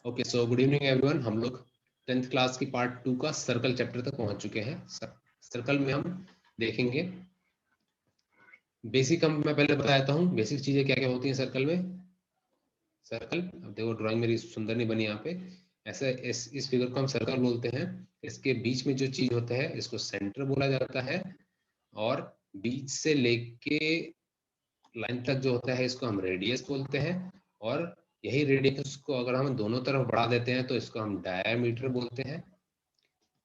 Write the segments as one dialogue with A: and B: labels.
A: Okay, so good evening everyone. हम लोग 10th class की पार्ट 2 का सर्कल चैप्टर तक पहुंच चुके हैं। सर्कल में हम देखेंगे बेसिक। मैं पहले बता देता हूँ बेसिक चीजें क्या क्या होती हैं सर्कल में। सर्कल, अब देखो ड्राइंग मेरी सुंदर नहीं बनी यहाँ पे। ऐसे इस फिगर को हम सर्कल बोलते हैं। इसके बीच में जो चीज होता है इसको सेंटर बोला जाता है, और बीच से लेके लाइन तक जो होता है इसको हम रेडियस बोलते हैं। और यही रेडियस को अगर हम दोनों तरफ बढ़ा देते हैं तो इसको हम डायमीटर बोलते हैं।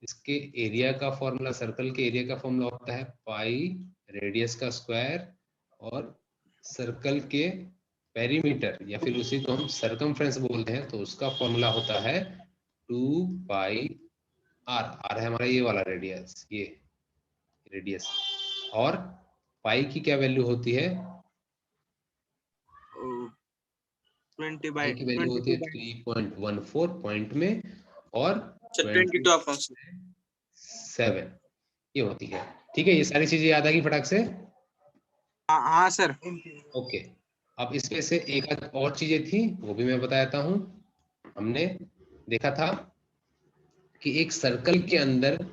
A: इसके एरिया का फॉर्मूला, सर्कल के एरिया का फॉर्मूला होता है पाई रेडियस का स्क्वायर, और सर्कल के पेरीमीटर या फिर उसी को हम सरकमफ्रेंस बोलते हैं तो उसका फॉर्मूला होता है 2 पाई आर। आर है हमारा ये वाला रेडियस, ये रेडियस। और पाई की क्या वैल्यू होती है?
B: 20
A: पाई की वैल्यू होती है 3.14 पॉइंट में, और 22.7 ये होती है। ठीक है, ये सारी चीजें याद आएगी फटाक से।
B: हाँ सर।
A: ओके, अब इसमें से एक आध और चीजें थी वो भी मैं बता देता हूँ। हमने देखा था कि एक सर्कल के अंदर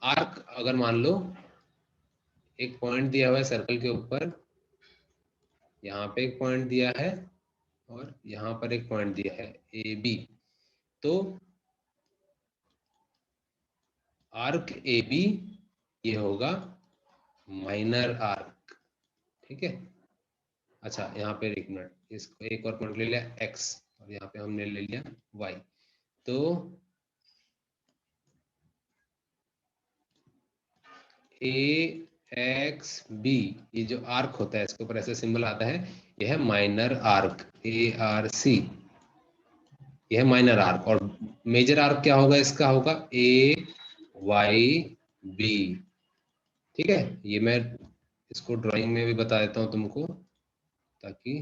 A: आर्क, अगर मान लो एक पॉइंट दिया हुआ है सर्कल के ऊपर, यहाँ पे एक पॉइंट दिया है और यहाँ पर एक पॉइंट दिया है ए बी, तो आर्क ए बी ये होगा माइनर आर्क। ठीक है, अच्छा यहाँ पे एक मिनट, इसको एक और पॉइंट ले लिया x और यहाँ पे हमने ले लिया y, तो ए एक्स बी ये जो आर्क होता है इसके ऊपर ऐसे सिंबल आता है, यह है minor arc A R C, यह माइनर आर्क। और मेजर आर्क क्या होगा? इसका होगा ए वाई बी। ठीक है, ये मैं इसको ड्राइंग में भी बता देता हूँ तुमको ताकि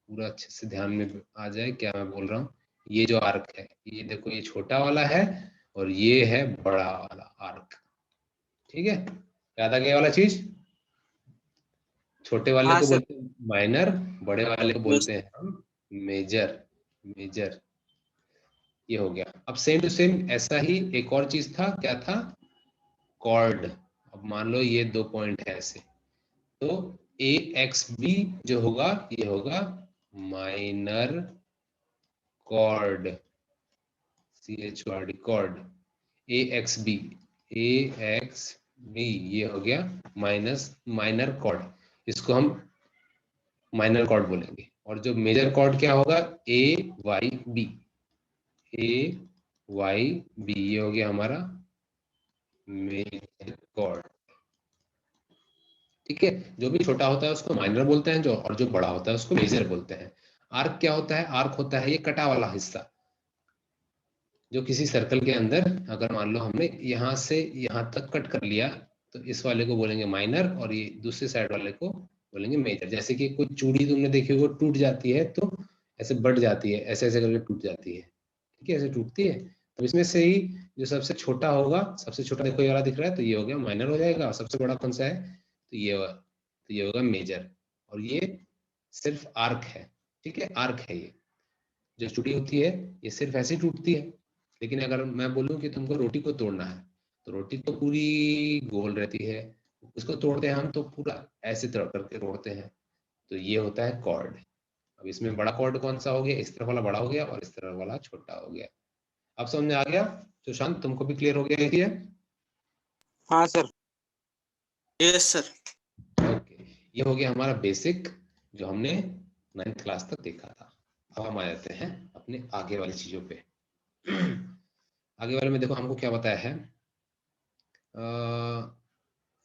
A: पूरा अच्छे से ध्यान में आ जाए क्या मैं बोल रहा हूँ। ये जो आर्क है, ये देखो, ये छोटा वाला है और ये है बड़ा वाला आर्क। ठीक है, याद आ गया वाला चीज? छोटे वाले को बोलते हैं माइनर, बड़े वाले को बोलते हैं हम मेजर। मेजर ये हो गया। अब सेम टू सेम ऐसा ही एक और चीज था, क्या था? कॉर्ड। अब मान लो ये दो पॉइंट है ऐसे, तो ए एक्स बी जो होगा ये होगा माइनर कॉर्ड, CHORD कॉर्ड। ए एक्स बी ये हो गया माइनर कॉर्ड, इसको हम माइनर कॉर्ड बोलेंगे। और जो मेजर कॉर्ड क्या होगा? ए वाई बी ये हो गया हमारा मेजर कॉर्ड। ठीक है, जो भी छोटा होता है उसको माइनर बोलते हैं, जो और जो बड़ा होता है उसको मेजर बोलते हैं। आर्क क्या होता है? आर्क होता है ये कटा वाला हिस्सा, जो किसी सर्कल के अंदर अगर मान लो हमने यहाँ से यहाँ तक कट कर लिया तो इस वाले को बोलेंगे माइनर और ये दूसरे साइड वाले को बोलेंगे मेजर। जैसे कि कुछ चूड़ी तुमने देखी होगी, वो टूट जाती है तो ऐसे बढ़ जाती है, ऐसे ऐसे करके टूट जाती है। ठीक है, ऐसे टूटती है। तो इसमें से ही जो सबसे छोटा होगा, सबसे छोटा देखो ये वाला दिख रहा है, तो ये हो गया माइनर हो जाएगा। और सबसे बड़ा कौन सा है? तो ये होगा मेजर। और ये सिर्फ आर्क है। ठीक है, आर्क है ये। जो चूड़ी होती है ये सिर्फ ऐसे टूटती है, लेकिन अगर मैं बोलूं कि तुमको रोटी को तोड़ना है तो रोटी तो पूरी गोल रहती है, उसको तोड़ते हैं हम तो पूरा ऐसे तोड़ करके तोड़ते हैं। तो ये होता है कॉर्ड। अब इसमें बड़ा कॉर्ड कौन सा हो गया? इस तरफ वाला बड़ा हो गया और इस तरफ वाला छोटा हो गया। अब समझ में आ गया सुशांत? तुमको भी क्लियर हो गया ये?
B: हाँ सर। Yes sir.
A: ओके, ये हो गया हमारा बेसिक जो हमने 9th क्लास तक देखा था। अब हम आ जाते हैं अपने आगे वाली चीजों पे। आगे वाले में देखो हमको क्या बताया है।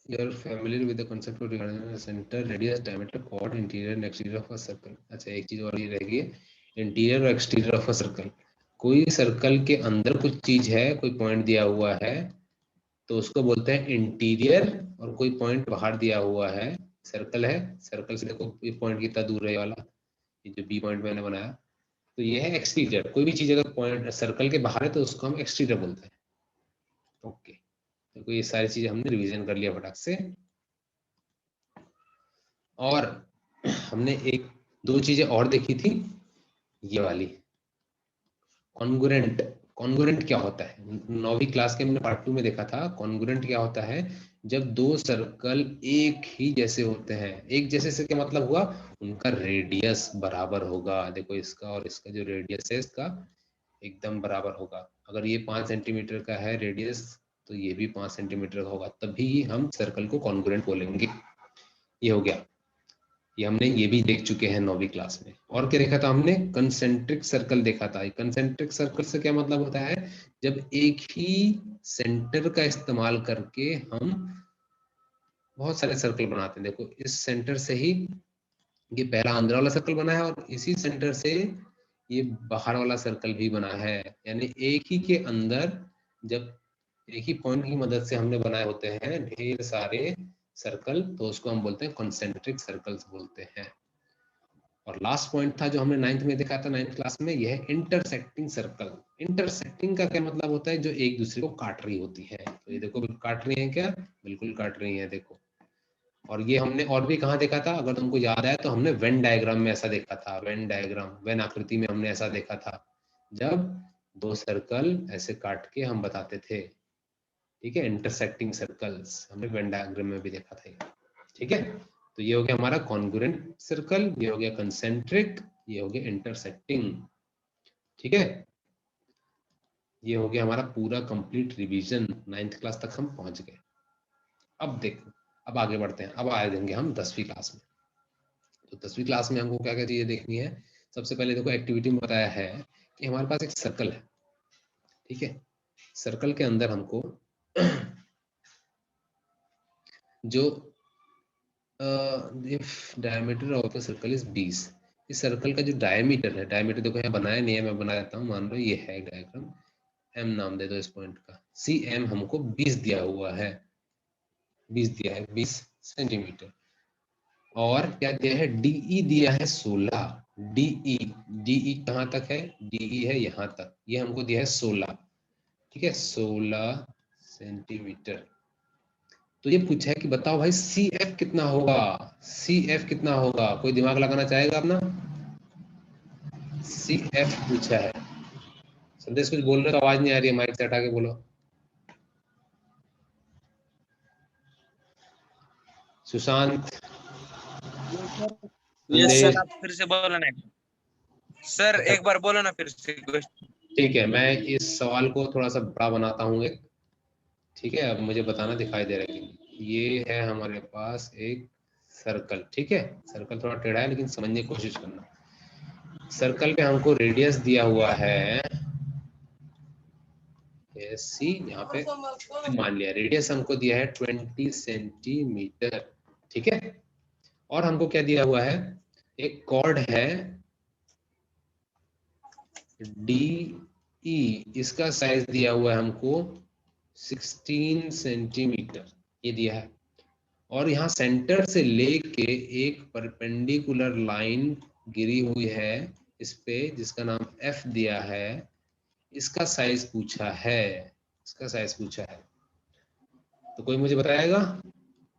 A: You're familiar with the concept of regarding the center, radius, diameter, chord, interior and exterior of a circle. अच्छा, एक चीज और ये रहेगी, इंटीरियर और एक्सटीरियर ऑफ अ सर्कल। कोई सर्कल के अंदर कुछ चीज है, कोई पॉइंट दिया हुआ है तो उसको बोलते हैं इंटीरियर, और कोई पॉइंट बाहर दिया हुआ है, सर्कल है, सर्कल से देखो ये पॉइंट कितना दूर है, ये वाला, ये जो बी पॉइंट मैंने बनाया, तो ये है एक्सटीरियर। कोई भी चीज अगर पॉइंट सर्कल के बाहर है तो उसको हम एक्सटीरियर बोलते हैं। ओके, तो ये सारी चीजें हमने रिवीजन कर लिया फटाक से। और हमने एक दो चीजें और देखी थी, ये वाली, कॉन्ग्रुएंट, कॉन्ग्रुएंट क्या होता है? 9वीं क्लास के हमने पार्ट 2 में देखा था। कॉन्ग्रुएंट क्या होता है? जब दो सर्कल एक ही जैसे होते हैं। एक जैसे से क्या मतलब हुआ? उनका रेडियस बराबर होगा। देखो इसका और इसका जो रेडियस है इसका एकदम बराबर होगा। अगर ये 5 सेंटीमीटर का है रेडियस तो ये भी 5 सेंटीमीटर का होगा, तभी हम सर्कल को कॉन्ग्रुएंट बोलेंगे। ये हो गया, ये हमने ये भी देख चुके हैं 9वीं क्लास में। और क्या देखा था हमने? कंसेंट्रिक सर्कल देखा था। कंसेंट्रिक सर्कल से क्या मतलब होता है? जब एक ही सेंटर का इस्तेमाल करके हम बहुत सारे सर्कल बनाते हैं। देखो इस सेंटर से ही ये पहला अंदर वाला सर्कल बना है और इसी सेंटर से ये बाहर वाला सर्कल भी बना है। यानी एक ही के अंदर जब एक ही पॉइंट की मदद से हमने बनाए होते हैं ढेर सारे सर्कल, तो उसको हम बोलते हैं कॉन्सेंट्रिक सर्कल्स बोलते हैं। और लास्ट पॉइंट था जो हमने 9th में देखा था, 9th क्लास में, यह है इंटरसेक्टिंग सर्कल। इंटरसेक्टिंग का क्या मतलब होता है? जो एक दूसरे को काट रही होती है। तो ये देखो काट रही है क्या? बिल्कुल काट रही है, देखो। और ये हमने और भी कहाँ देखा था? अगर तुमको याद है तो हमने वेन डायग्राम में ऐसा देखा था। वेन डायग्राम, वेन आकृति में हमने ऐसा देखा था, जब दो सर्कल ऐसे काट के हम बताते थे। ठीक है, इंटरसेक्टिंग सर्कल्स हमने वेन डायग्राम में भी देखा था। ठीक है, तो ये हो गया हमारा कॉन्ग्रुएंट सर्कल, ये हो गया कंसेंट्रिक, ये हो गया इंटरसेक्टिंग। ठीक है, ये हो गया हमारा पूरा कंप्लीट रिवीजन। 9th क्लास तक हम पहुंच गए। अब देखो, अब आगे बढ़ते हैं। अब आए देंगे हम 10वीं क्लास में। तो 10वीं क्लास में हमको क्या क्या चीजें देखनी है? सबसे पहले देखो एक्टिविटी में बताया है कि हमारे पास एक सर्कल है। ठीक है, सर्कल के अंदर हमको जो if diameter of the circle is 20, इस सर्कल का जो डायमीटर है, डायमीटर देखो यहाँ बनाया नहीं है, मैं बना देता हूँ। मान लो ये है डायग्राम, एम नाम दे दो इस पॉइंट का। सी एम हमको 20 दिया हुआ है, 20 दिया है, 20 सेंटीमीटर। और क्या दिया है? डीई दिया है 16। डीई, डीई कहाँ तक है? डीई है यहाँ तक, ये हमको दिया है 16। ठीक है, 16 सेंटीमीटर। तो ये पूछा है कि बताओ भाई सी एफ कितना होगा? सी एफ कितना होगा? कोई दिमाग लगाना चाहेगा अपना? सी एफ पूछा है। संदेश कुछ बोल रहे हो तो आवाज नहीं आ रही है, माइक से हटा के बोलो। सुशांत,
B: यस
A: संदेश।
B: सर, आप फिर से बोलो ना सर, एक बार बोलो ना फिर से क्वेश्चन।
A: ठीक है, मैं इस सवाल को थोड़ा सा बड़ा बनाता हूँ एक। ठीक है, अब मुझे बताना दिखाई दे रहा है कि ये है हमारे पास एक सर्कल। ठीक है, सर्कल थोड़ा टेढ़ा है लेकिन समझने की कोशिश करना। सर्कल पे हमको रेडियस दिया हुआ है सी, यहाँ पे मान लिया रेडियस हमको दिया है 20 सेंटीमीटर। ठीक है, और हमको क्या दिया हुआ है? एक कॉर्ड है डी ई, इसका साइज दिया हुआ है हमको 16 सेंटीमीटर, ये दिया है। और यहाँ सेंटर से लेके एक परपेंडिकुलर लाइन गिरी हुई है इस पे, जिसका नाम एफ दिया है। इसका साइज पूछा है, इसका साइज पूछा है। तो कोई मुझे बताएगा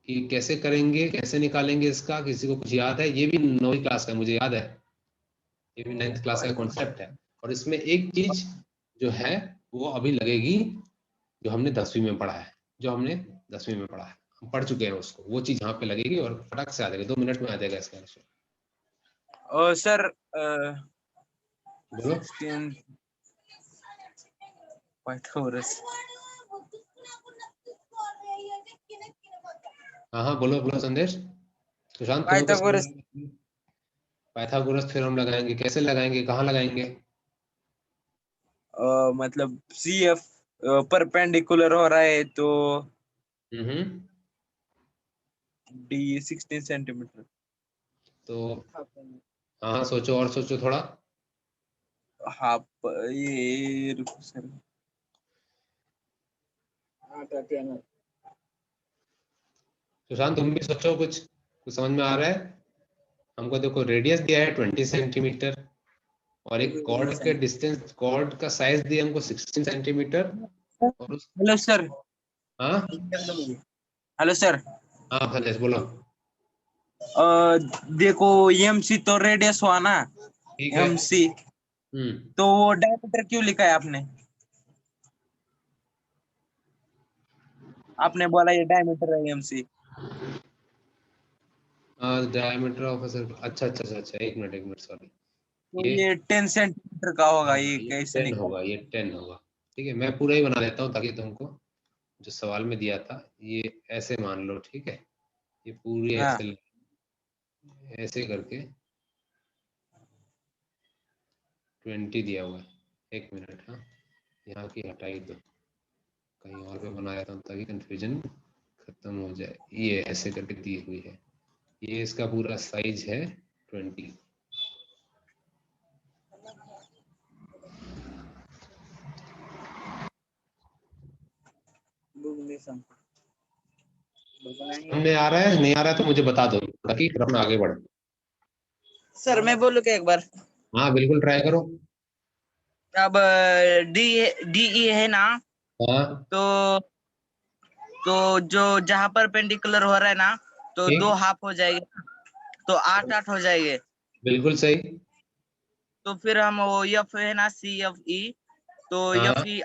A: कि कैसे करेंगे, कैसे निकालेंगे इसका? किसी को कुछ याद है? ये भी 9वीं क्लास का मुझे याद है, ये भी 9th क्लास का कॉन्सेप्ट है। और इसमें एक चीज जो है वो अभी लगेगी, जो हमने 10वीं में पढ़ा है, जो हमने 10वीं में पढ़ा है, हम पढ़ चुके हैं उसको। वो चीज यहाँ पे लगेगी और फटक से आ जाएगा, 2 मिनट में आ जाएगा इसका आंसर।
B: सर
A: बोलो।
B: 16 पाइथागोरस।
A: हाँ हाँ, बोलो बोलो संदेश। सुशांत तुम्हें कुछ समझ?
B: पाइथागोरस
A: पाइथागोरस थ्योरम लगाएंगे, कैसे लगाएंगे, कहाँ लगाएंगे?
B: मतलब सी एफ परपेंडिकुलर हो रहा है तो
A: हम्म,
B: डी 16 सेंटीमीटर।
A: तो हाँ हाँ, सोचो और सोचो थोड़ा।
B: हाँ ये रुको सर।
A: सुशांत तुम भी सोचो, कुछ समझ में आ रहा है? हमको देखो रेडियस दिया है 20 सेंटीमीटर और एक कॉर्ड के डिस्टेंस, कॉर्ड का साइज दिया हमको 16 सेंटीमीटर। और उस
B: हेलो सर।
A: हाँ
B: हेलो सर।
A: हाँ संदेश बोलो।
B: देखो एम सी तो रेडियस हुआ ना,
A: ठीक है।
B: M C. तो वो डायमीटर क्यों लिखा है आपने? आपने बोला ये डायमीटर है MC.
A: Diameter of a circle, अच्छा अच्छा अच्छा अच्छा, एक मिनट सॉरी।
B: तो
A: ये
B: ये 10 सेंटीमीटर का होगा,
A: हाँ
B: ये
A: ये
B: कैसे
A: 10
B: निकाल?
A: होगा, ये 10 होगा। ठीक है, मैं पूरा ही बना देता हूँ ताकि तुमको जो सवाल में दिया था ये ऐसे मान लो, ठीक है, ये पूरी
B: हाँ
A: ऐसे ऐसे करके 20 दिया हुआ है। एक मिनट, हाँ यहाँ की हटाई दो, कहीं और पे बना देता हूँ ताकि कंफ्यूजन खत्म हो जाए। ये ऐसे करके दी हुई है, ये इसका पूरा साइज है 20। हमने आ रहा है नहीं आ रहा है तो मुझे बता दो ताकि फिर हम आगे बढ़े।
C: सर मैं बोलूँ क्या एक बार?
A: हाँ बिल्कुल ट्राई करो।
C: अब डी डीई है ना,
A: हाँ
C: तो जो जहाँ पर पेंडिकुलर हो रहा है ना, तो
A: ठीक,
C: 2 हाफ हो जाएंगे, तो 8 हो जाएंगे।
A: बिल्कुल सही।
C: तो फिर हम वो एफ है ना, सी एफ ई, तो
A: हाँ
C: एफ ई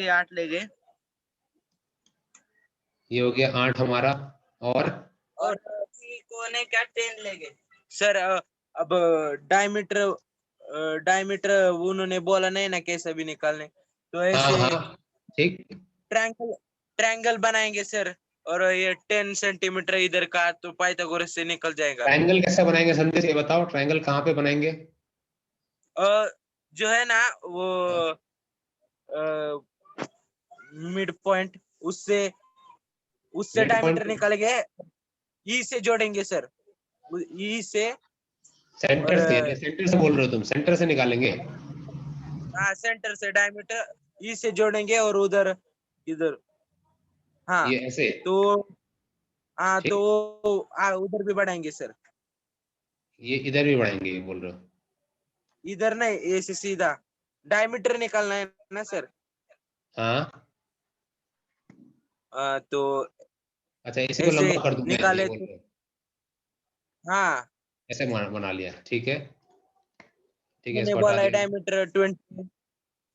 C: 8 लेंगे।
A: ये हो गया 8 हमारा, और
C: सी कोने का 10 लेंगे। सर अब डायमीटर उन्होंने बोला नहीं ना कैसे भी निकालने, तो
A: हाँ
C: ऐसे
A: हाँ ठीक।
C: ट्रायंगल ट्रायंगल बनाएंगे सर। और ये 10 सेंटीमीटर इधर का तो पाइथागोरस से निकल जाएगा।
A: ट्रायंगल कैसे बनाएंगे संदेश, ये बताओ, ट्रायंगल कहाँ पे बनाएंगे?
C: जो है ना वो मिड पॉइंट, उससे उससे
A: मिड
C: डायमीटर
A: पॉइंट,
C: निकालेंगे, ई से जोड़ेंगे सर, ई से। और
A: सेंटर से, यानी सेंटर से बोल रहे हो तुम, सेंटर से निकालेंगे?
C: हाँ, सेंटर से डायमीटर ई से जोड़ेंगे और उधर इधर। हाँ
A: ये ऐसे,
C: तो हाँ तो
A: ठीक,
C: उधर भी बढ़ाएंगे सर।
A: ये इधर भी बढ़ाएंगे ये बोल रहे हो?
C: इधर नहीं, ऐसे सीधा डायमीटर निकालना है ना सर।
A: हाँ
C: तो
A: अच्छा, इसी को
C: ऐसे
A: लंबा कर दूं मैं, ये
C: निकाले
A: बोल
C: तो
A: रहे हो?
C: हाँ,
A: ऐसे बना लिया, ठीक है, ठीक है,
C: मैंने
A: इसको हटा
C: बोला है
A: दिया।
C: डायमीटर 20,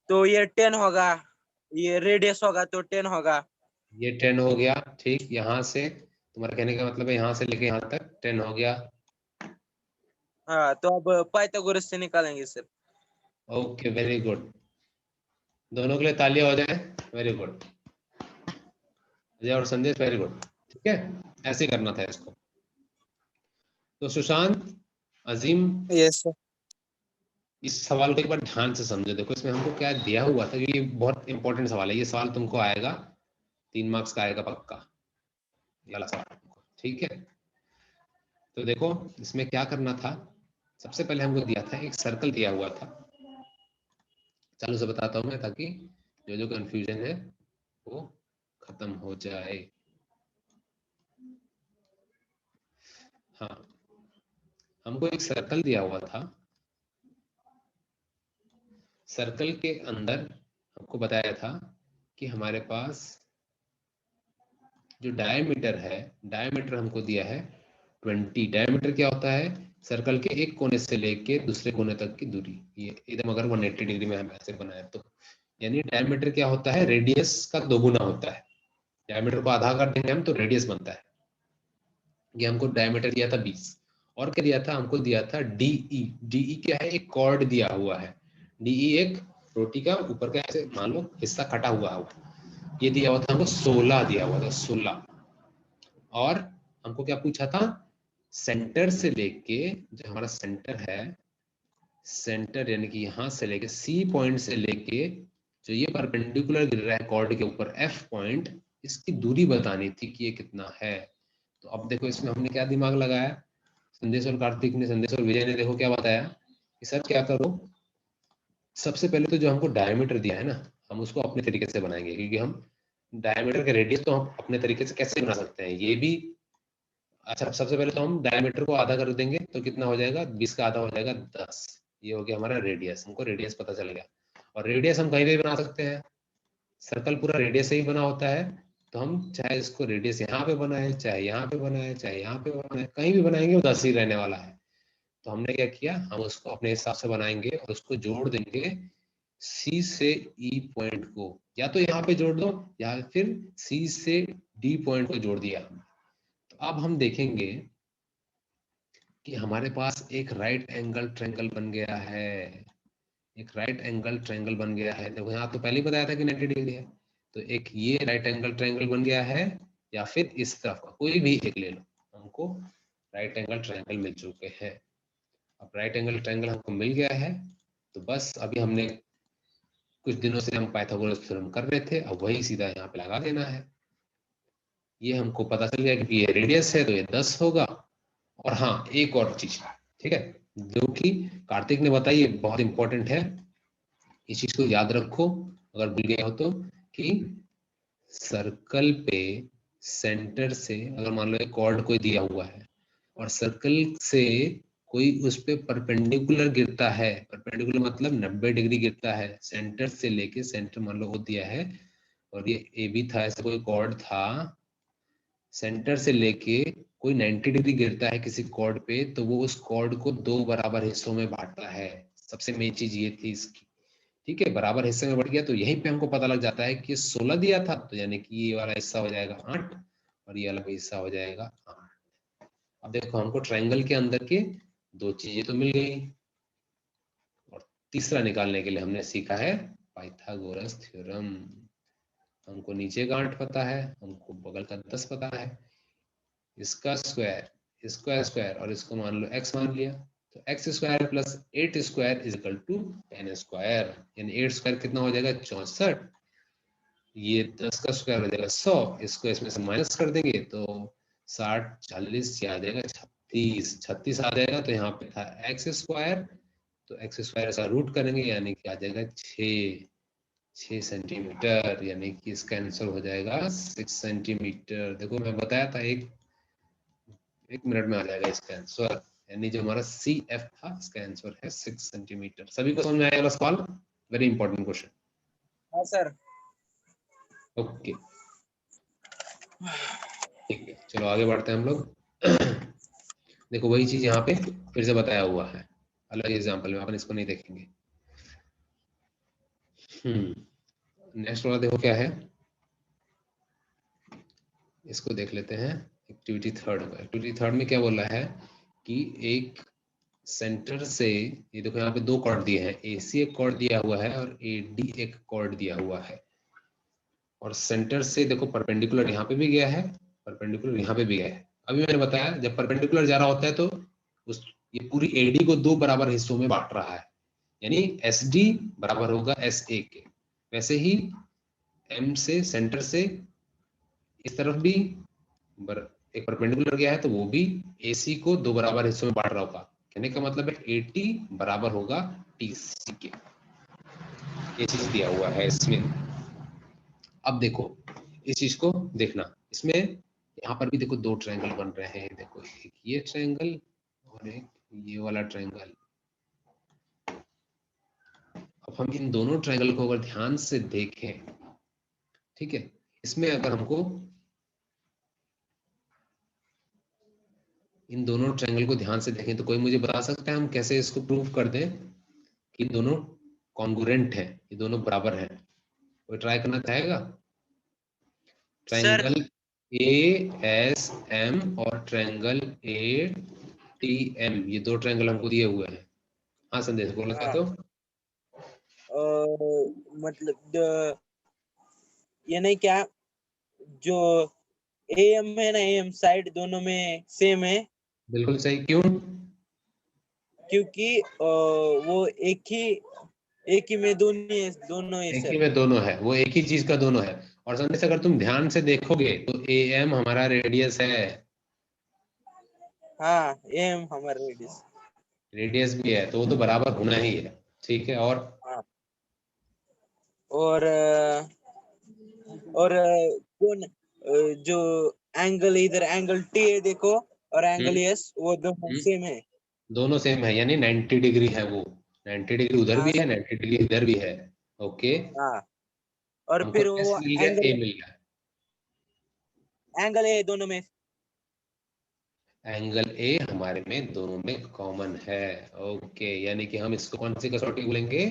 C: तो ये 10 होगा, ये रेडियस होगा तो 10 होगा।
A: ये 10 हो गया, ठीक, यहाँ से तुम्हारा कहने का मतलब है यहाँ से लेके यहाँ तक 10 हो गया।
C: हाँ तो अब पाइथागोरस से निकालेंगे सर।
A: ओके वेरी गुड, दोनों के लिए तालियां हो जाए, वेरी गुड। अजय और संदेश वेरी गुड, ठीक है, ऐसे करना था इसको। तो सुशांत, अजीम,
C: यस सर।
A: इस सवाल को एक बार ध्यान से समझो। देखो इसमें हमको क्या दिया हुआ था, ये बहुत इंपॉर्टेंट सवाल है, ये सवाल तुमको आएगा 3 मार्क्स का आएगा पक्का, ये वाला सवाल तुमको, ठीक है। तो देखो इसमें क्या करना था, सबसे पहले हमको दिया था एक सर्कल दिया हुआ था, चालू से बताता हूँ मैं ताकि जो जो कंफ्यूजन है वो खत्म हो जाए। हाँ, हमको एक सर्कल दिया हुआ था, सर्कल के अंदर हमको बताया था कि हमारे पास जो डायमीटर है, डायमीटर हमको दिया है 20। डायमीटर क्या होता है, सर्कल के एक कोने से लेके दूसरे कोने तक की दूरी, ये एकदम अगर 180 डिग्री में हम ऐसे बनाए तो, यानी डायमीटर क्या होता है, रेडियस का दोगुना होता है। डायमीटर को आधा कर देंगे हम तो रेडियस बनता है। ये हमको डायमीटर दिया था 20, और क्या दिया था, हमको दिया था डीई। डीई क्या है, एक कॉर्ड दिया हुआ है। डीई एक रोटी का ऊपर का ऐसे मान लो हिस्सा कटा हुआ है, ये दिया हुआ था हमको 16 दिया हुआ था, 16। और हमको क्या पूछा था, सेंटर से लेके, जो हमारा सेंटर है, सेंटर यानी कि यहाँ से लेके सी पॉइंट से लेके जो ये परपेंडिकुलर गिर रहा है कॉर्ड के ऊपर एफ पॉइंट, इसकी दूरी बतानी थी कि ये कितना है। तो अब देखो इसमें हमने क्या दिमाग लगाया, संदेश और कार्तिक ने, संदेश और विजय ने देखो क्या बताया कि सर क्या करो, सबसे पहले तो जो हमको डायमीटर दिया है ना, हम उसको अपने तरीके से बनाएंगे, क्योंकि हम डायमीटर के रेडियस तो हम अपने तरीके से कैसे बना सकते हैं, ये भी। अच्छा, सबसे पहले तो हम डायमीटर को आधा कर देंगे तो कितना हो जाएगा, 20 का आधा हो जाएगा 10। ये हो गया हमारा रेडियस, हमको रेडियस पता चल गया। और रेडियस हम कहीं भी बना सकते हैं, सर्कल पूरा रेडियस से ही बना होता है, तो हम चाहे इसको रेडियस यहाँ पे बनाए, चाहे यहाँ पे बनाए, चाहे यहाँ पे बनाए, कहीं भी बनाएंगे वो 10 ही रहने वाला है। तो हमने क्या किया, हम उसको अपने हिसाब से बनाएंगे और उसको जोड़ देंगे C से E पॉइंट को, या तो यहाँ पे जोड़ दो या फिर C से D पॉइंट को जोड़ दिया। तो अब हम देखेंगे कि हमारे पास एक राइट एंगल ट्रायंगल बन गया है, एक राइट एंगल ट्रायंगल बन गया है। देखो यहाँ तो पहले ही बताया था कि 90 डिग्री है, तो एक ये राइट एंगल ट्रायंगल बन गया है, या फिर इस तरफ का कोई भी एक ले लो, हमको राइट एंगल ट्रायंगल मिल चुके हैं। अब राइट एंगल ट्रायंगल हमको मिल गया है, तो बस अभी हमने कुछ दिनों से हम पाइथागोरस थ्योरम कर रहे थे, अब वही सीधा यहाँ पे लगा देना है। ये हमको पता चल गया कि ये रेडियस है तो ये 10 होगा। और हाँ, एक और चीज, ठीक है, जो कि कार्तिक ने बताई, ये बहुत इंपॉर्टेंट है, इस चीज को याद रखो अगर भूल गए हो तो, कि सर्कल पे सेंटर से अगर मान लो एक कॉर्ड कोई दिया हुआ है और सर्कल से कोई उस पे परपेंडिकुलर गिरता है, परपेंडिकुलर मतलब 90 डिग्री गिरता है, सेंटर से लेके सेंटर मान लो वो दिया है और ये ए बी था, ऐसा कोई कॉर्ड था, सेंटर से लेके कोई 90 डिग्री गिरता है किसी कॉर्ड पे, तो वो उस कॉर्ड को 2 बराबर हिस्सों में बांटता है। सबसे मेन चीज ये थी इसकी, ठीक है, बराबर हिस्से में बढ़ गया तो यहीं पे हमको पता लग जाता है कि 16 दिया था, तो यानी कि ये वाला हिस्सा हो जाएगा 8 और ये वाला हिस्सा हो जाएगा 8। अब देखो हमको ट्रायंगल के अंदर के दो चीजें तो मिल गई, और तीसरा निकालने के लिए हमने सीखा है पाइथागोरस थ्योरम। हमको नीचे का 8 पता है, हमको बगल का 10 पता है, इसका स्क्वायर, इसका स्क्वायर और इसको मान लो x मान लिया, तो x square plus 8 square is equal to 10 square, यानी 8 स्क्वायर कितना हो जाएगा 64, ये 10 का स्क्वायर हो जाएगा 100, इसको इसमें से माइनस कर देंगे तो 60 40 ये आ जाएगा 36 आ जाएगा। तो यहाँ पे था x स्क्वायर, तो x स्क्वायर ऐसा रूट करेंगे यानी कि आ जाएगा 6 सेंटीमीटर, यानी कि इसका आंसर हो जाएगा 6 सेंटीमीटर। देखो मैं बताया था, एक मिनट में आ जाएगा इसका आंसर, यानी जो हमारा सी एफ था इसका आंसर है 6 सेंटीमीटर। सभी को समझ में आया वाला सवाल? Very important question.
C: हाँ सर।
A: ओके, ठीक है, चलो आगे बढ़ते हैं हम लोग। देखो वही चीज यहाँ पे फिर से बताया हुआ है, अलग एग्जाम्पल में, अपन इसको नहीं देखेंगे। नेक्स्ट वाला देखो क्या है, इसको देख लेते हैं। एक्टिविटी थर्ड का, एक्टिविटी थर्ड में क्या बोला है कि एक सेंटर से, ये देखो यहाँ पे दो कॉर्ड दिए हैं, ए सी एक कॉर्ड दिया हुआ है और ए डी एक कॉर्ड दिया हुआ है, और सेंटर से देखो परपेंडिकुलर यहाँ पे भी गया है, परपेंडिकुलर यहाँ पे भी गया है। अभी मैंने बताया जब परपेंडिकुलर जा रहा होता है तो उस ये पूरी एडी को दो बराबर हिस्सों में बांट रहा है, यानी एस डी बराबर होगा एस ए के। वैसे ही एम से सेंटर से इस तरफ भी एक परपेंडिकुलर गया है तो वो भी ए सी को दो बराबर हिस्सों में बांट रहा होगा। कहने का मतलब है ए टी बराबर होगा टी सी के, ये चीज दिया हुआ है इसमें। अब देखो इस चीज को देखना, इसमें यहाँ पर भी देखो दो ट्रायंगल बन रहे हैं, देखो एक ये ट्रायंगल और एक ये वाला ट्रायंगल। अब हम इन दोनों ट्रायंगल को अगर ध्यान से देखें, ठीक है, इसमें अगर हमको इन दोनों ट्रायंगल को ध्यान से देखें तो कोई मुझे बता सकता है हम कैसे इसको प्रूव कर दें कि दोनों कॉन्ग्रुएंट हैं, ये दोनों बराबर हैं? कोई ट्राई करना चाहेगा?
C: Sir
A: triangle A S M और ट्रायंगल ए टी एम, ये दो ट्रायंगल हमको दिए हुए हैं। हाँ संदेश बोलना चाहते हो?
C: मतलब ये नहीं क्या, जो एम है ना, एम साइड दोनों में सेम है,
A: बिल्कुल सही, क्यों?
C: क्योंकि वो एक ही में दोनों है
A: एक ही
C: सर।
A: में दोनों है, वो एक ही चीज का दोनों है। और संदेश अगर तुम ध्यान से देखोगे तो ए एम हमारा रेडियस है,
C: हाँ, एम हमारा रेडियस।
A: रेडियस भी है, तो वो तो बराबर होना ही है, ठीक है। और
C: हाँ, और कौन जो एंगल इधर एंगल टी है देखो, और एंगल एस, वो दोनों
A: हम्म,
C: सेम है।
A: दोनों सेम है, यानी 90 डिग्री है वो, 90 डिग्री उधर
C: हाँ
A: भी है,
C: सर।
A: 90 डिग्री इधर भी है। ओके,
C: हाँ, और
A: हमको
C: फिर
A: एस
C: वो
A: मिल गया, ए मिल गया।
C: एंगल है दोनों में।
A: एंगल ए हमारे में दोनों में कॉमन है। ओके, यानी कि हम इसको कौन सी कसौटी बोलेंगे?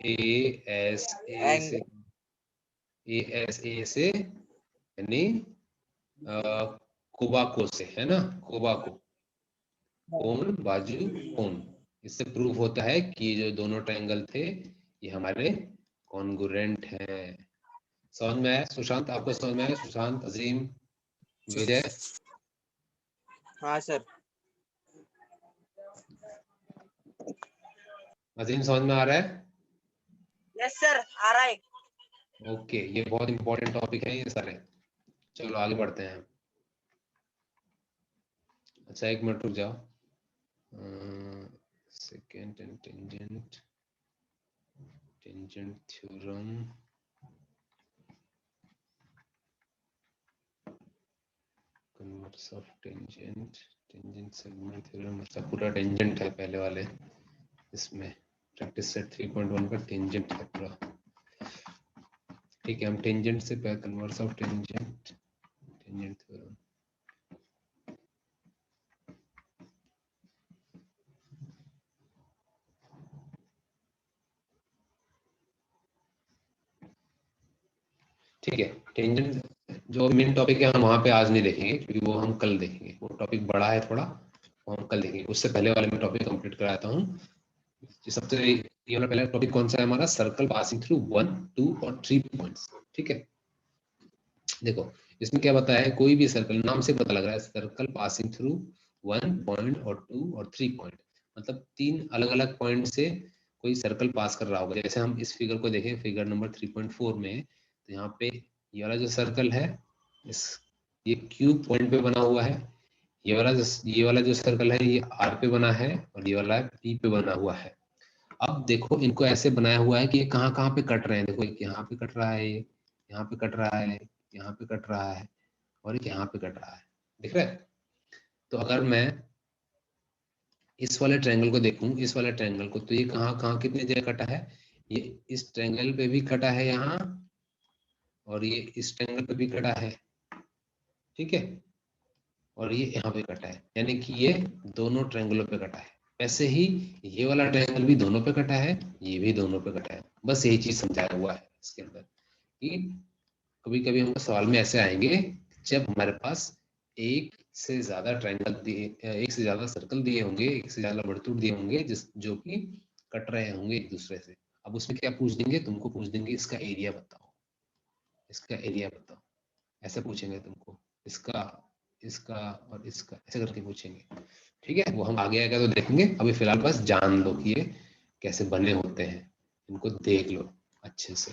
A: ए एस ए से, ए एस ए से यानी कोबाको से, है ना, कोबाको, कोण बाजू कोण। इससे प्रूफ होता है कि जो दोनों ट्रायंगल थे ये हमारे कॉन्ग्रुएंट हैं। समझ में आया सुशांत? आपको समझ में आया सुशांत, अजीम, विजय?
C: हाँ सर।
A: अजीम समझ में आ रहा है?
C: यस सर, आ रहा है।
A: ओके, ये बहुत इंपॉर्टेंट टॉपिक है ये सारे। चलो आगे बढ़ते हैं। अच्छा एक मिनट रुक जाओ। Second and tangent, tangent theorem, converse of tangent, tangent segment theorem. अच्छा पूरा टेंजेंट है पहले वाले इसमें, प्रैक्टिस सेट 3.1 का टेंजेंट है पूरा। ठीक है, हम टेंजेंट से पहले converse of tangent, tangent theorem. ठीक है, टेंजेंट जो मेन टॉपिक है हम वहां पे आज नहीं देखेंगे क्योंकि वो हम कल देखेंगे, वो टॉपिक बड़ा है थोड़ा, वो हम कल देखेंगे। उससे पहले वाले में टॉपिक कंप्लीट कराता हूँ। सबसे ये वाला पहला टॉपिक कौन सा है हमारा? सर्कल पासिंग थ्रू 1, 2 और 3 पॉइंट्स। ठीक है, देखो इसमें क्या बताया है, कोई भी सर्कल, नाम से पता लग रहा है सर्कल पासिंग थ्रू 1 पॉइंट और 2 और 3 पॉइंट, मतलब 3 अलग अलग पॉइंट से कोई सर्कल पास कर रहा होगा। जैसे हम इस फिगर को देखें, फिगर नंबर 3.4 में, तो यहाँ पे ये वाला जो सर्कल है इस, ये क्यू पॉइंट पे बना हुआ है। ये वाला जो सर्कल है ये आर पे बना है और ये वाला पी पे बना हुआ है। अब देखो इनको ऐसे बनाया हुआ है कि ये कहाँ कहाँ पे कट रहे हैं। देखो एक यहाँ पे कट रहा है, ये यहाँ पे कट रहा है, यहाँ पे कट रहा है और एक यहाँ पे कट रहा है, दिख रहा है? तो अगर मैं इस वाले ट्रायंगल को देखूं, इस वाले ट्रायंगल को, तो ये कहाँ कहाँ कितने जगह कटा है? ये इस ट्रायंगल पे भी कटा है यहाँ, और ये इस ट्रायंगल पे भी कटा है, ठीक है, और ये यहाँ पे कटा है, यानी कि ये दोनों ट्रायंगलों पे कटा है। वैसे ही ये वाला ट्रायंगल भी दोनों पे कटा है, ये भी दोनों पे कटा है। बस यही चीज समझाया हुआ है इसके अंदर कि कभी कभी हमको सवाल में ऐसे आएंगे जब हमारे पास एक से ज्यादा ट्रायंगल दिए, एक से ज्यादा सर्कल दिए होंगे, एक से ज्यादा वर्तुल दिए होंगे जिस जो कि कट रहे होंगे एक दूसरे से। अब उसमें क्या पूछ देंगे तुमको? पूछ देंगे इसका एरिया बताओ, इसका एरिया बताओ, ऐसे पूछेंगे तुमको, इसका, इसका और इसका, ऐसे करके पूछेंगे। ठीक है, वो हम आगे आएगा तो देखेंगे। अभी फिलहाल बस जान लो कि ये कैसे बने होते हैं, इनको देख लो अच्छे से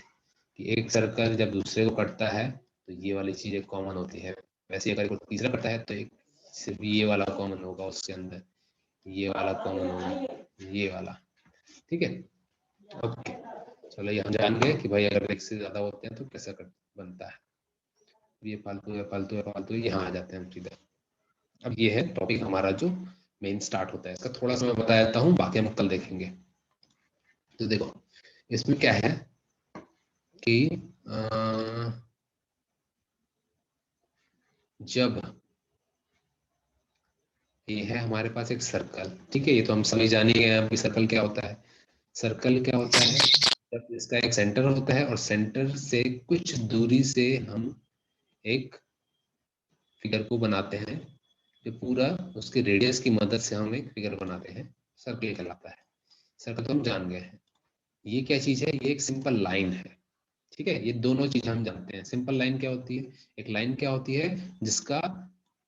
A: कि एक सर्कल जब दूसरे को कटता है तो ये वाली चीज एक कॉमन होती है। वैसे अगर कोई तीसरा कटता है तो एक सिर्फ ये वाला कॉमन होगा उसके अंदर, ये वाला कॉमन होगा, ये वाला। ठीक है, ओके। चलो ये हम जान गए कि भाई अगर एक से ज्यादा होते हैं तो कैसा बनता है। ये फालतू है, फालतू है, फालतू है, यहाँ आ जाते हैं हम सीधा। अब ये है टॉपिक हमारा जो मेन स्टार्ट होता है। इसका थोड़ा सा मैं बता देता हूँ, बाकी हम कल देखेंगे। तो देखो इसमें क्या है कि जब ये है हमारे पास एक सर्कल, ठीक है, ये तो हम सभी जान ही गए कि सर्कल क्या होता है। सर्कल क्या होता है? जब इसका एक सेंटर होता है और सेंटर से कुछ दूरी से हम एक फिगर को बनाते हैं, जो पूरा उसके रेडियस की मदद से हम एक फिगर बनाते हैं, सर्कल कहलाता है। सर्कल तो हम जान गए हैं। ये क्या चीज है? ये एक सिंपल लाइन है, ठीक है। ये दोनों चीज हम जानते हैं। सिंपल लाइन क्या होती है? एक लाइन क्या होती है जिसका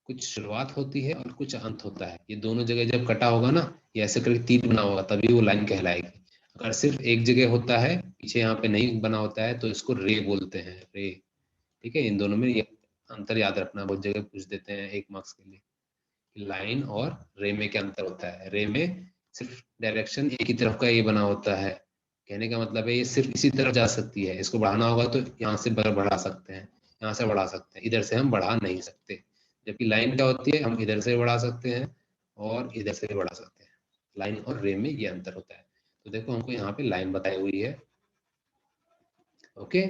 A: कुछ शुरुआत होती है और कुछ अंत होता है। ये दोनों जगह जब कटा होगा ना, ये ऐसे करके तीर बना होगा, तभी वो लाइन कहलाएगी। अगर सिर्फ एक जगह होता है, पीछे यहाँ पे नहीं बना होता है, तो इसको रे बोलते हैं, रे। ठीक है, इन दोनों में ये अंतर याद रखना, बहुत जगह पूछ देते हैं 1 मार्क्स के लिए। लाइन और रे में क्या अंतर होता है? रे में सिर्फ डायरेक्शन एक ही तरफ का ये बना होता है। कहने का मतलब है ये सिर्फ इसी तरफ जा सकती है, इसको बढ़ाना होगा तो यहाँ से बढ़ा सकते हैं, यहाँ से बढ़ा सकते हैं, इधर से हम बढ़ा नहीं सकते। जबकि लाइन क्या होती है? हम इधर से बढ़ा सकते हैं और इधर से बढ़ा सकते हैं। लाइन और रे में ये अंतर होता है। तो देखो हमको यहाँ पे लाइन बताई हुई है, ओके।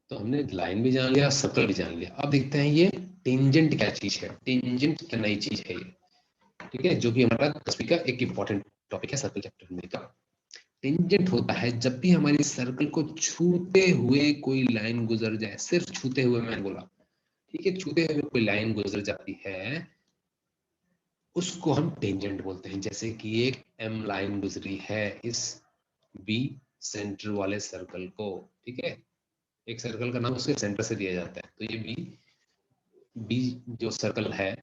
A: तो हमने लाइन भी जान लिया, सर्कल भी जान लिया। अब देखते हैं ये टेंजेंट क्या चीज है, टेंजेंट क्या नई चीज है ये, ठीक है, जो कि हमारा 10वीं का एक इंपॉर्टेंट टॉपिक है सर्कल चैप्टर में का। टेंजेंट होता है जब भी हमारी सर्कल को छूते हुए कोई लाइन गुजर जाए, सिर्फ छूते हुए मैंने बोला, ठीक है, छूते हुए कोई लाइन गुजर जाती है उसको हम टेंजेंट बोलते हैं। जैसे कि एक एम लाइन गुजरी है इस बी सेंटर वाले सर्कल को, ठीक है, एक सर्कल का नाम उसके सेंटर से दिया जाता है, तो ये बी जो सर्कल है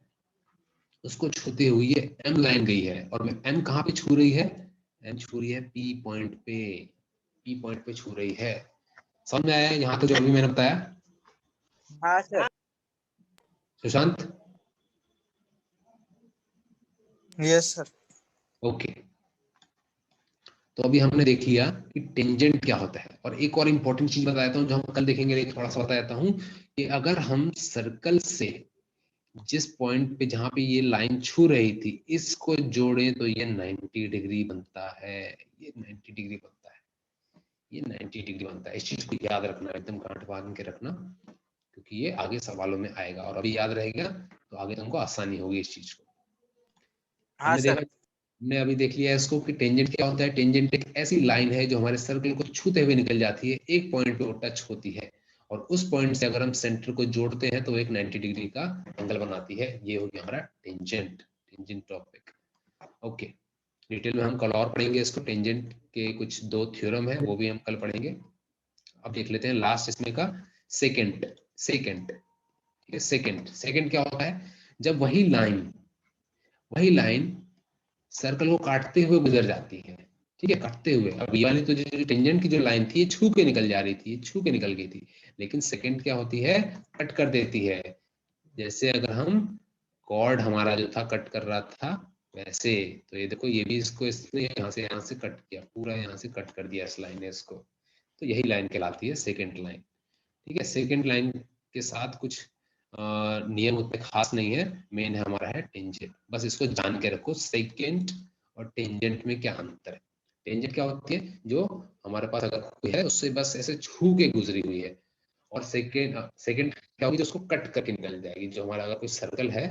A: उसको छूते हुए ये एम लाइन गई है, और एम कहाँ पे छू रही है, एम छू रही है पी पॉइंट पे, पी पॉइंट पे छू रही है। समझ में आया यहाँ तक जो अभी मैंने बताया?
C: हाँ sir.
A: Sushant?
C: Yes sir.
A: Okay, तो अभी हमने देख लिया कि टेंजेंट क्या होता है। और एक और इंपॉर्टेंट चीज बता देता हूँ जो हम कल देखेंगे, लेकिन थोड़ा सा बता देता हूँ कि अगर हम सर्कल से जिस पॉइंट पे जहां पे ये लाइन छू रही थी इसको जोड़े तो ये 90 डिग्री बनता है, ये 90 डिग्री बनता है, ये 90 डिग्री बनता है। इस चीज को याद रखना, एकदम गांठ बांध के रखना, क्योंकि ये आगे सवालों में आएगा, और अभी याद रहेगा तो आगे तुमको आसानी होगी इस चीज को।
C: हाँ
A: हमने
C: सर।
A: देखा, हमने अभी देख लिया इसको कि टेंजेंट क्या होता है। टेंजेंट एक ऐसी लाइन है जो हमारे सर्कल को छूते हुए निकल जाती है, एक पॉइंट पे वो टच होती है, और उस पॉइंट से अगर हम सेंटर को जोड़ते हैं तो एक 90 डिग्री का एंगल बनाती है। ये हो गया हमारा tangent, tangent topic. Okay, detail में हम कल और पढ़ेंगे इसको, टेंजेंट के कुछ 2 थ्योरम है वो भी हम कल पढ़ेंगे। अब देख लेते हैं लास्ट इसमें का सेकेंड। सेकेंड, सेकेंड, सेकेंड क्या होता है, जब वही लाइन सर्कल को काटते हुए गुजर जाती है, ठीक है, काटते हुए। अब ये वाली तो जो टेंजेंट की जो लाइन थी ये छू के निकल जा रही थी, छू के निकल गई थी, लेकिन सेकंड क्या होती है, कट कर देती है। जैसे अगर हम कॉर्ड हमारा जो था कट कर रहा था वैसे, तो ये देखो ये भी इसको इसने यहाँ से कट किया, पूरा यहाँ से कट कर दिया इस लाइन ने इसको, तो यही लाइन कहलाती है सेकेंड लाइन, ठीक है। सेकेंड लाइन के साथ कुछ नियम उतने खास नहीं है, मेन है हमारा है टेंजेंट, बस इसको जान के रखो सेकेंड और टेंजेंट में क्या अंतर है। टेंजेंट क्या होती है, जो हमारे पास अगर कोई है उससे बस ऐसे छू के गुजरी हुई है, और सेकेंड सेकेंड क्या होगी, जो उसको कट करके निकल जाएगी। जो हमारा अगर कोई सर्कल है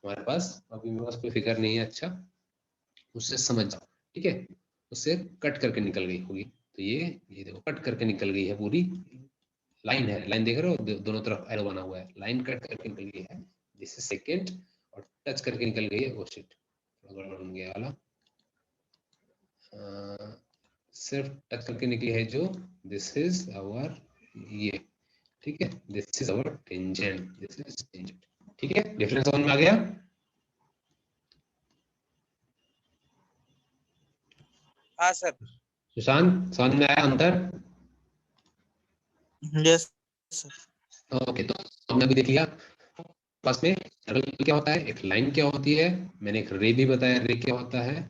A: हमारे पास, अभी मेरे पास कोई फिगर नहीं है, अच्छा उससे समझ जाओ, ठीक है, उससे कट करके निकल गई होगी, तो ये देखो कट करके निकल गई है, पूरी लाइन है, लाइन देख रहे हो, दोनों तरफ एरो बना हुआ है, लाइन कट करके निकल गई है, दिस इज सेकंड, और टच करके निकल गई है, वो शिट गड़बड़ बन गया वाला, सिर्फ टच करके निकली है जो, दिस इज आवर ये, ठीक है, this is our tangent, this is tangent, ठीक है, डिफरेंस समझ में आ गया?
C: हाँ सर।
A: सुशांत समझ में आया अंतर?
C: Yes sir.
A: ओके, तो हमने अभी देख लिया पास में सर्कल क्या होता है, एक लाइन क्या होती है, मैंने एक रे भी बताया, रे क्या होता है,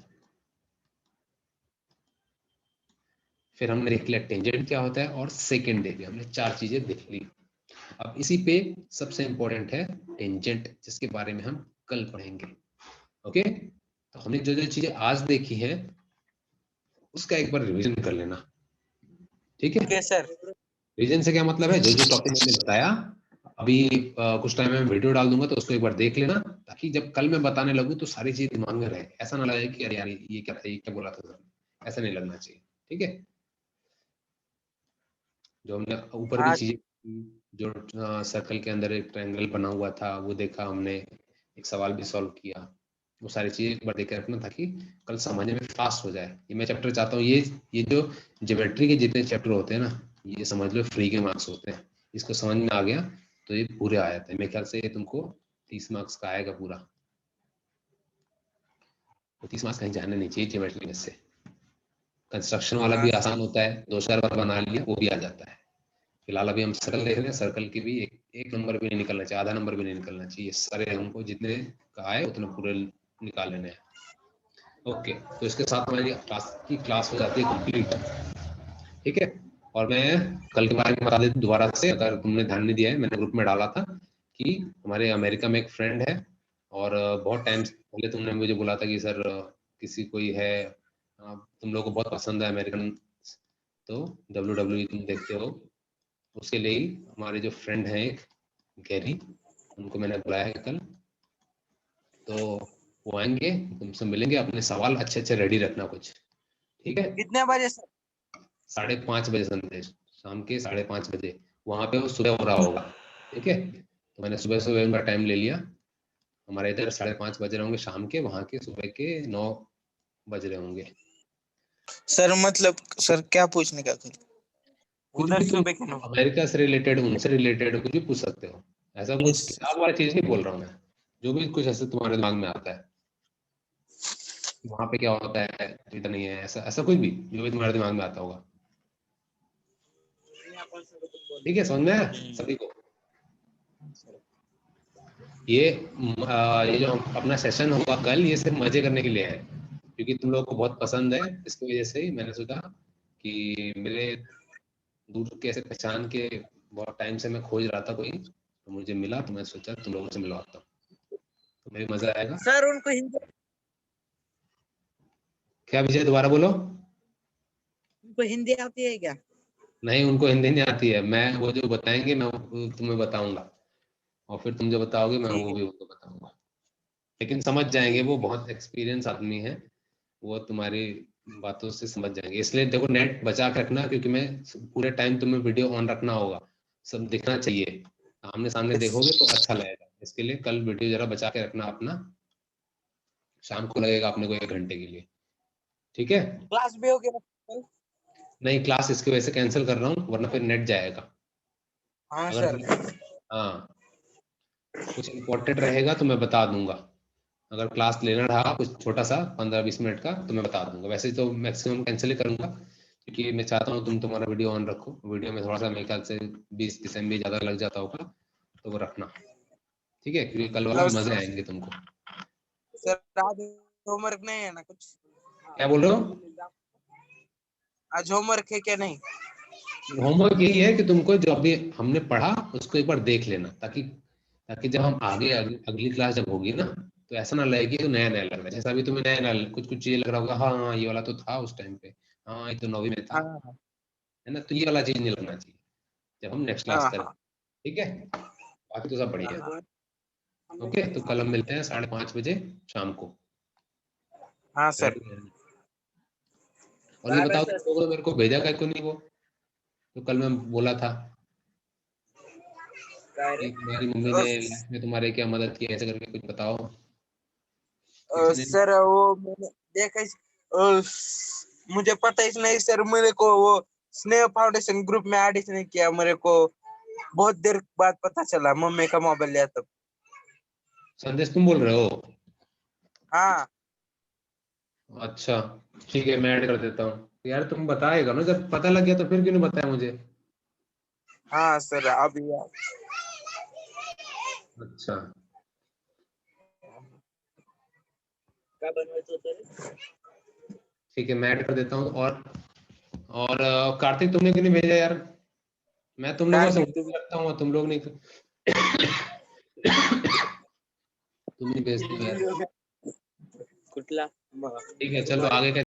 A: फिर हमने देख लिया टेंजेंट क्या होता है, और सेकेंड देख लिया, हमने 4 चीजें देख ली। अब इसी पे सबसे इंपॉर्टेंट है टेंजेंट, जिसके बारे में हम कल पढ़ेंगे। ओके, तो हमने जो जो चीजें आज देखी है उसका एक बार रिवीजन कर लेना, ठीक है।
C: Okay sir.
A: रिवीजन से क्या मतलब है, जो जो टॉपिक मैंने बताया अभी कुछ टाइम में वीडियो डाल दूंगा, तो उसको एक बार देख लेना, ताकि जब कल मैं बताने लगूं तो सारी चीज दिमाग में रहे, ऐसा ना लगे कि अरे यार ये क्या था, ये क्या बोला था सर, ऐसा नहीं लगना चाहिए, ठीक है। जो हमने ऊपर भी
C: हाँ
A: चीजें, जो सर्कल के अंदर एक ट्रायंगल बना हुआ था वो देखा हमने, एक सवाल भी सॉल्व किया, वो सारी चीजें एक बार देख के रखना, ताकि कल समझने में फास्ट हो जाए। ये मैं चैप्टर चाहता हूँ, ये जो ज्योमेट्री के जितने चैप्टर होते हैं ना, ये समझ लो फ्री के मार्क्स होते हैं, इसको समझ में आ गया तो ये पूरे आ जाते हैं। मेरे ख्याल से ये तुमको 30 मार्क्स का आएगा पूरा, तो 30 मार्क्स कहीं जाने नहीं चाहिए ज्योमेट्री में से। कंस्ट्रक्शन वाला भी
C: हाँ
A: आसान होता है, 2-4 बार बना लिया वो भी आ जाता है। फिलहाल अभी हम सर्कल देख रहे हैं, सर्कल की भी एक नंबर भी नहीं निकलना चाहिए, आधा नंबर भी नहीं निकलना चाहिए, सारे हमको जितने का आए उतने पूरे निकाल लेने हैं। ओके, तो इसके साथ हमारी क्लास हो जाती है कंप्लीट, ठीक है। और मैं कल के बारे में बता देता हूँ दोबारा से, अगर तुमने ध्यान नहीं दिया है, मैंने ग्रुप में डाला था कि हमारे अमेरिका में एक फ्रेंड है, और बहुत टाइम पहले तुमने मुझे बोला था कि सर किसी कोई है, तुम लोग को बहुत पसंद है अमेरिकन, तो WWE तुम देखते हो, उसके लिए ही हमारे जो फ्रेंड हैं एक गैरी, उनको मैंने बुलाया है कल, तो वो आएंगे, तुमसे मिलेंगे। अपने सवाल अच्छे अच्छे रेडी रखना कुछ, ठीक है?
C: कितने बजे सर?
A: 5:30 बजे संदेश, शाम के 5:30 बजे। वहां पे वो सुबह हो रहा होगा, ठीक है? तो मैंने सुबह सुबह उनका टाइम ले लिया। हमारे इधर 5:30 बज रहे होंगे शाम के, वहां के सुबह के 9 बज रहे होंगे।
D: सर मतलब सर क्या पूछने का था?
A: कुछ
C: उधर
A: भी तुम
C: सुबह के 9।
A: अमेरिका से रिलेटेड, उनसे रिलेटेड कुछ भी पूछ सकते हो। ऐसा कुछ किताब वाला चीज नहीं बोल रहा हूँ मैं, जो भी कुछ ऐसे तुम्हारे दिमाग में आता है, वहां पे क्या होता है, इतना नहीं है, ऐसा ऐसा कुछ भी जो भी तुम्हारे दिमाग में आता होगा, ठीक है? समझ में आया सभी को? ये जो अपना सेशन होगा कल, ये सिर्फ मजे करने के लिए है, क्योंकि तुम लोगों को बहुत पसंद है। इसकी वजह से ही मैंने सोचा कि मेरे दूर के ऐसे पहचान के बहुत टाइम से मैं खोज रहा था कोई, तो मुझे मिला, तो मैं सोचा तुम लोगों से मिलवाता हूँ, तो मेरी मजा आएगा।
C: सर उनको हिंदी,
A: क्या विजय, दोबारा बोलो।
C: उनको हिंदी आती है क्या?
A: नहीं, उनको हिंदी नहीं आती है। मैं वो जो बताएंगे मैं वो तुम्हें बताऊंगा, और फिर तुम जो बताओगे मैं वो भी उनको बताऊंगा, लेकिन समझ जाएंगे। वो बहुत एक्सपीरियंस आदमी है, वो तुम्हारी बातों से समझ जाएंगे। इसलिए देखो, नेट बचा के रखना, क्योंकि मैं पूरे टाइम तुम्हें वीडियो ऑन रखना होगा, सब दिखना चाहिए, आमने सामने देखोगे तो अच्छा लगेगा। इसके लिए कल वीडियो जरा बचा के रखना अपना, शाम को लगेगा अपने को 1 घंटे के लिए, ठीक है?
C: क्लास भी हो गया?
A: नहीं, क्लास इसकी वजह से कैंसिल कर रहा हूँ, वरना फिर नेट जाएगा।
C: हाँ
A: अगर
C: सर।
A: हाँ, कुछ इम्पोर्टेंट रहेगा तो मैं बता दूंगा। अगर क्लास लेना रहा कुछ छोटा सा 15-20 मिनट का, तो मैं बता दूंगा। वैसे तो मैक्सिमम कैंसिल ही करूंगा, क्योंकि मैं चाहता हूँ तुम तुम्हारा वीडियो ऑन रखो। वीडियो में थोड़ा सा मेरे ख्याल से 20 MB ज्यादा लग जाता होगा, तो वो रखना, ठीक है? क्योंकि कल वाला मजे आएंगे तुमको।
C: सर आज होमवर्क नहीं है ना कुछ?
A: क्या बोल रहे हो?
C: आज होमवर्क है क्या नहीं?
A: होमवर्क यही है कि तुमको जो अभी हमने पढ़ा उसको एक बार देख लेना, ताकि ताकि जब हम आगे अगली क्लास जब होगी ना, तो ऐसा ना लगे कि तो नया नया लग रहा है। जैसा अभी तुम्हें नया नया कुछ कुछ चीजें लग रहा होगा, हाँ हाँ ये वाला तो था उस टाइम पे, हाँ ये तो 9वीं में था,
C: हाँ
A: है ना? तो ये वाला चीज नहीं लगना चाहिए जब हम नेक्स्ट क्लास
C: हाँ
A: करें,
C: हाँ।
A: ठीक है? बाकी तो सब बढ़िया है। ओके, तो कल हम मिलते हैं 5:30 बजे शाम को।
C: हाँ सर।
A: रेडी रहना। और ये बताओ, तुम लोगों ने मेरे को भेजा क्या क्यों नहीं वो, तो कल मैं बोला था कि तुम्हारी मम्मी ने लाइफ में तुम्हारे क्या मदद की, ऐसे करके कुछ बताओ। कुछ नहीं।
C: सर वो मैंने देखा मुझे पता ही नहीं सर। मेरे को वो स्नेह फाउंडेशन ग्रुप में ऐड नहीं किया, मेरे को बहुत देर बाद पता चला, मम्मी का मोबाइल लिया तब।
A: संदेश तुम बोल रहे हो?
C: हाँ
A: अच्छा, ठीक है, मैं ऐड कर देता हूँ। यार तुम बताएगा ना, जब पता लग गया तो फिर क्यों नहीं बताया मुझे?
C: हाँ सर अभी
A: अच्छा, ठीक है, मैं ऐड कर देता हूँ। और कार्तिक तुमने क्यों नहीं भेजा यार? मैं तुम लोगों से
C: कार्तिक
A: उम्मीद रखता हूँ, तुम लोग नहीं, तुम नहीं भेजते हो यार।
C: कुठला
A: ठीक है, चलो आगे का